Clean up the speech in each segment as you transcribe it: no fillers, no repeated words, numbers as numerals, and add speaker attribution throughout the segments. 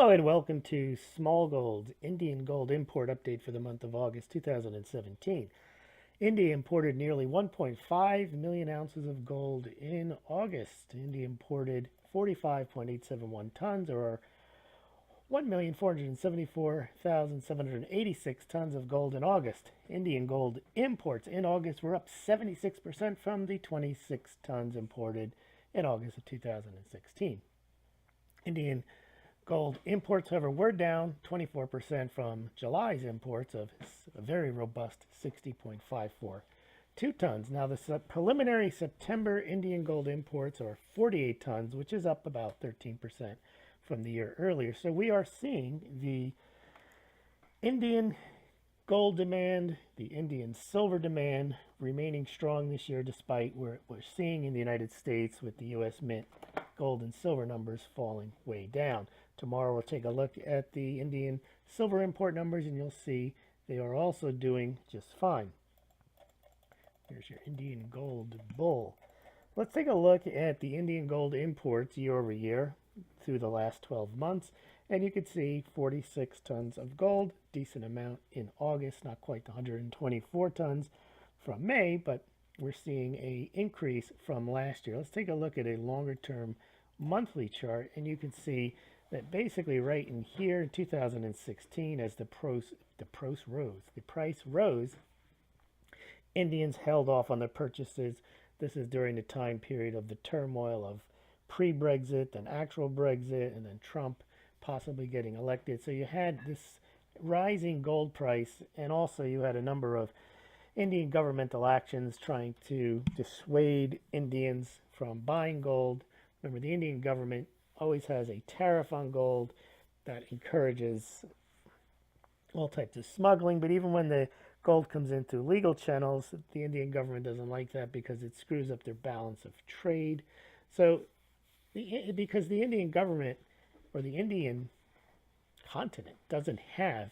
Speaker 1: Hello and welcome to Smaulgld, Indian gold import update for the month of August 2017. India imported nearly 1.5 million ounces of gold in August. India imported 45.871 tons, or 1,474,786 tons of gold in August. Indian gold imports in August were up 76% from the 26 tons imported in August of 2016. Indian gold imports, however, were down 24% from July's imports of a very robust 60.542 tons. Now, the preliminary September Indian gold imports are 48 tons, which is up about 13% from the year earlier. So we are seeing the Indian gold demand, the Indian silver demand remaining strong this year, despite what we're seeing in the United States with the U.S. Mint gold and silver numbers falling way down. Tomorrow we'll take a look at the Indian silver import numbers, and you'll see they are also doing just fine. Here's your Indian gold bull. Let's take a look at the Indian gold imports year over year through the last 12 months. And you can see 46 tons of gold, decent amount in August, not quite the 124 tons from May, but we're seeing an increase from last year. Let's take a look at a longer term monthly chart, and you can see that basically right in here in 2016, as the price rose, Indians held off on their purchases. This is during the time period of the turmoil of pre-Brexit, then actual Brexit, and then Trump possibly getting elected. So you had this rising gold price, and also you had a number of Indian governmental actions trying to dissuade Indians from buying gold. Remember, the Indian government always has a tariff on gold that encourages all types of smuggling, but even when the gold comes into legal channels, the Indian government doesn't like that because it screws up their balance of trade. So because the Indian government or the Indian continent doesn't have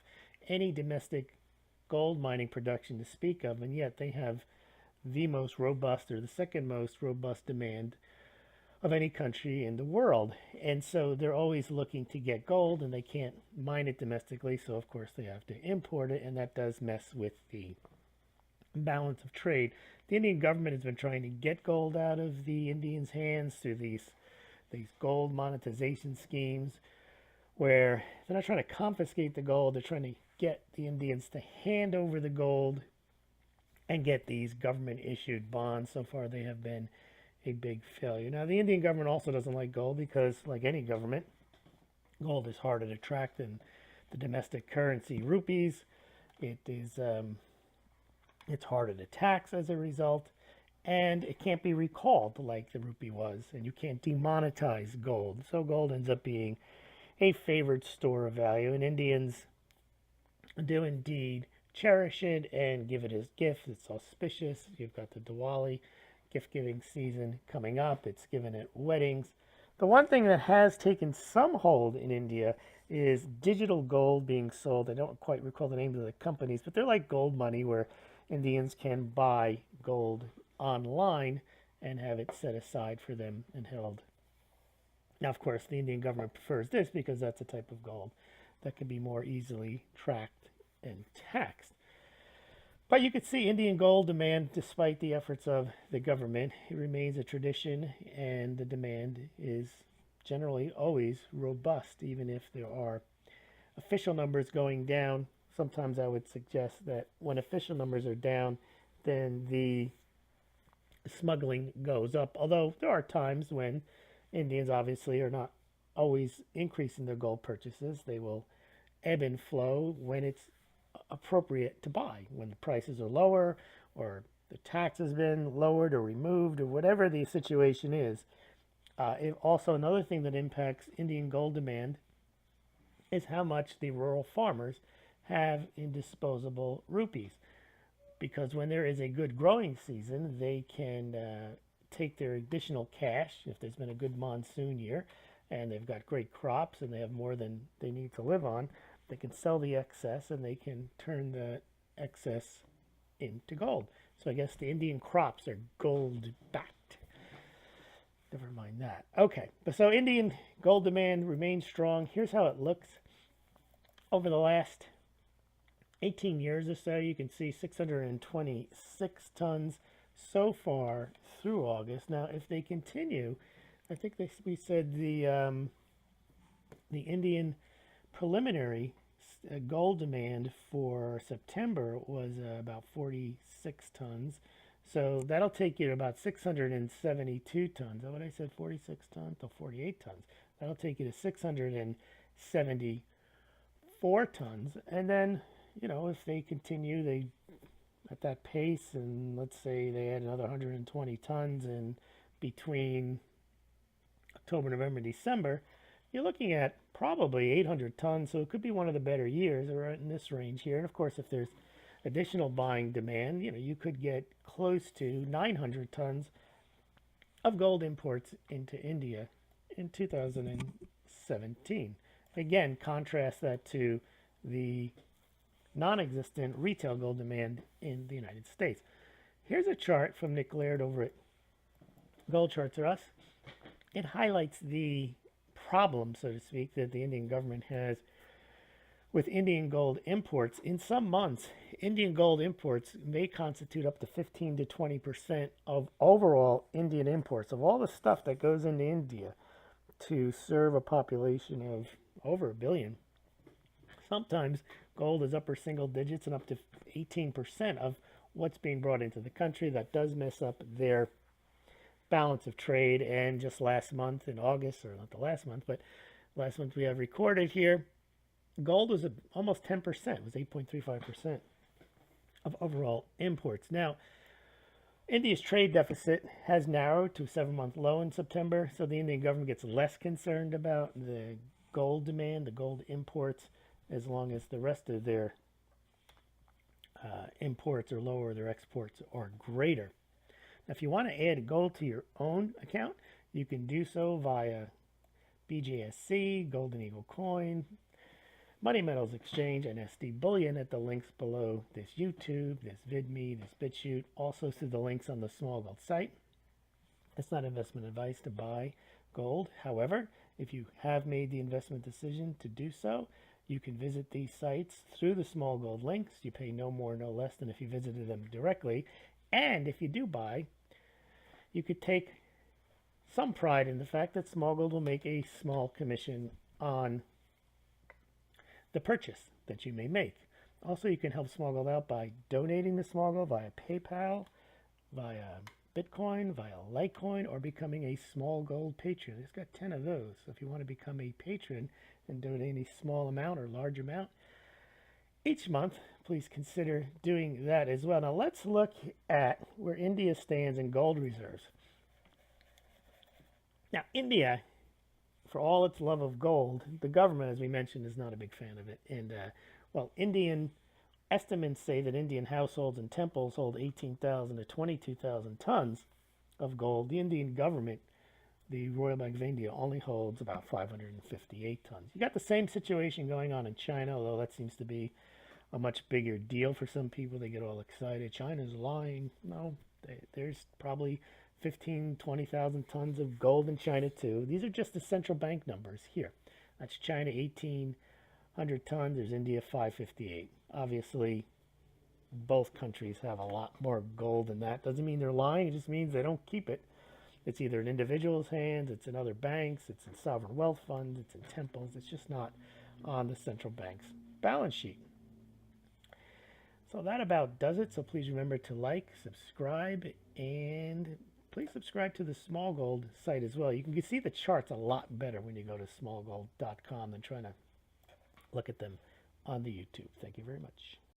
Speaker 1: any domestic gold mining production to speak of, and yet they have the most robust, or the second most robust, demand of any country in the world. And so they're always looking to get gold, and they can't mine it domestically, so of course they have to import it, and that does mess with the balance of trade. The Indian government has been trying to get gold out of the Indians' hands through these gold monetization schemes, where they're not trying to confiscate the gold, they're trying to get the Indians to hand over the gold and get these government issued bonds. So far they have been a big failure. Now, the Indian government also doesn't like gold because, like any government, gold is harder to track than the domestic currency rupees. It's harder to tax as a result, and it can't be recalled like the rupee was, and you can't demonetize gold. So gold ends up being a favored store of value, and Indians do indeed cherish it and give it as gifts. It's auspicious. You've got the Diwali gift-giving season coming up. It's given at weddings. The one thing that has taken some hold in India is digital gold being sold. I don't quite recall the names of the companies, but they're like gold money, where Indians can buy gold online and have it set aside for them and held. Now, of course, the Indian government prefers this because that's a type of gold that can be more easily tracked and taxed. But you can see Indian gold demand, despite the efforts of the government, it remains a tradition, and the demand is generally always robust, even if there are official numbers going down. Sometimes I would suggest that when official numbers are down, then the smuggling goes up. Although there are times when Indians obviously are not always increasing their gold purchases. They will ebb and flow when it's appropriate to buy, when the prices are lower, or the tax has been lowered or removed, or whatever the situation is. Also, another thing that impacts Indian gold demand is how much the rural farmers have in disposable rupees. Because when there is a good growing season, they can take their additional cash, if there's been a good monsoon year and they've got great crops and they have more than they need to live on, they can sell the excess and they can turn the excess into gold. So I guess the Indian crops are gold backed. never mind that. Okay, but so Indian gold demand remains strong. Here's how it looks over the last 18 years or so. You can see 626 tons so far through August. Now, if they continue, I think we said the Indian preliminary gold demand for September was about 46 tons. So that'll take you to about 672 tons. Is that what I said? 46 tons? No, 48 tons. That'll take you to 674 tons. And then, you know, if they continue at that pace, and let's say they add another 120 tons in between October, November, December, you're looking at probably 800 tons. So it could be one of the better years, or in this range here. And of course, if there's additional buying demand, you know, you could get close to 900 tons of gold imports into India in 2017. Again, contrast that to the non-existent retail gold demand in the United States. Here's a chart from Nick Laird over at Gold Charts R Us. It highlights the problem, so to speak, that the Indian government has with Indian gold imports. In some months, Indian gold imports may constitute up to 15 to 20% of overall Indian imports, of all the stuff that goes into India to serve a population of over 1 billion. Sometimes gold is upper single digits and up to 18% of what's being brought into the country. That does mess up their balance of trade. And just last month in August, or not the last month, but last month we have recorded here, gold was almost 10%. It was 8.35% of overall imports. Now, India's trade deficit has narrowed to a 7-month low in September, so the Indian government gets less concerned about the gold demand, the gold imports, as long as the rest of their imports are lower, their exports are greater. Now, if you want to add gold to your own account, you can do so via BJSC, Golden Eagle Coin, Money Metals Exchange, and SD Bullion at the links below this YouTube, this VidMe, this BitChute, also through the links on the Smaulgld site. It's not investment advice to buy gold. However, if you have made the investment decision to do so, you can visit these sites through the Smaulgld links. You pay no more, no less than if you visited them directly. And if you do buy, you could take some pride in the fact that Smaulgld will make a small commission on the purchase that you may make. Also, you can help Smaulgld out by donating to Smaulgld via PayPal, via Bitcoin, via Litecoin, or becoming a Smaulgld patron. It's got 10 of those. So if you want to become a patron and donate a small amount or large amount each month, please consider doing that as well. Now let's look at where India stands in gold reserves. Now India, for all its love of gold, the government, as we mentioned, is not a big fan of it. And well, Indian estimates say that Indian households and temples hold 18,000 to 22,000 tons of gold. The Indian government, the Royal Bank of India, only holds about 558 tons. You got the same situation going on in China, although that seems to be a much bigger deal for some people. They get all excited. China's lying. No, there's probably 15, 20,000 tons of gold in China too. These are just the central bank numbers here. That's China 1,800 tons. There's India 558. Obviously, both countries have a lot more gold than that. Doesn't mean they're lying. It just means they don't keep it. It's either in individuals' hands, it's in other banks, it's in sovereign wealth funds, it's in temples. It's just not on the central bank's balance sheet. So that about does it. So please remember to like, subscribe, and please subscribe to the Smaulgld site as well. You can see the charts a lot better when you go to smaulgld.com than trying to look at them on the YouTube. Thank you very much.